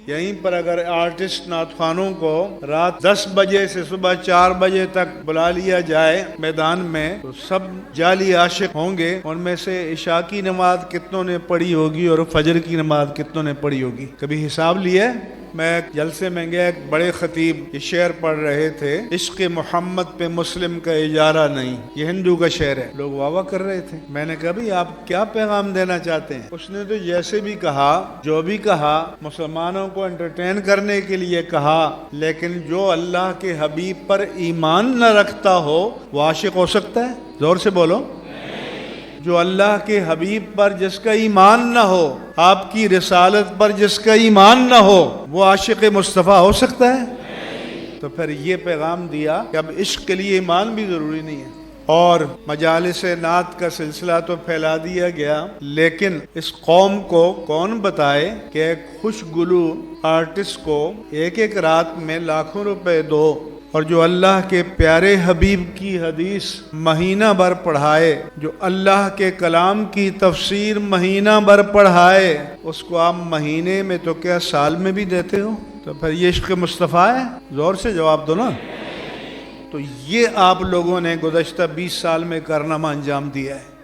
یہیں پر اگر آرٹسٹ نعت خوانوں کو رات 10 بجے سے صبح 4 بجے تک بلا لیا جائے میدان میں تو سب جعلی عاشق ہوں گے. ان میں سے عشاء کی نماز کتنوں نے پڑھی ہوگی اور فجر کی نماز کتنوں نے پڑھی ہوگی؟ کبھی حساب لیا؟ میں ایک جلسے میں گیا، ایک بڑے خطیب یہ شعر پڑھ رہے تھے، عشق محمد پہ مسلم کا اجارہ نہیں. یہ ہندو کا شعر ہے. لوگ واہ واہ کر رہے تھے. میں نے کہا بھئی آپ کیا پیغام دینا چاہتے ہیں؟ اس نے تو جیسے بھی کہا، جو بھی کہا، مسلمانوں کو انٹرٹین کرنے کے لیے کہا، لیکن جو اللہ کے حبیب پر ایمان نہ رکھتا ہو وہ عاشق ہو سکتا ہے؟ زور سے بولو. جو اللہ کے حبیب پر جس کا ایمان نہ ہو، آپ کی رسالت پر جس کا ایمان نہ ہو، وہ عاشق مصطفیٰ ہو سکتا ہے؟ تو پھر یہ پیغام دیا کہ اب عشق کے لیے ایمان بھی ضروری نہیں ہے. اور مجالس نعت کا سلسلہ تو پھیلا دیا گیا، لیکن اس قوم کو کون بتائے کہ ایک خوش گلو آرٹسٹ کو ایک رات میں لاکھوں روپے دو اور جو اللہ کے پیارے حبیب کی حدیث مہینہ بھر پڑھائے، جو اللہ کے کلام کی تفسیر مہینہ بھر پڑھائے، اس کو آپ مہینے میں تو کیا سال میں بھی دیتے ہو؟ تو پھر یہ عشق مصطفیٰ ہے؟ زور سے جواب دو نا. تو یہ آپ لوگوں نے گزشتہ 20 سال میں کارنامہ انجام دیا ہے.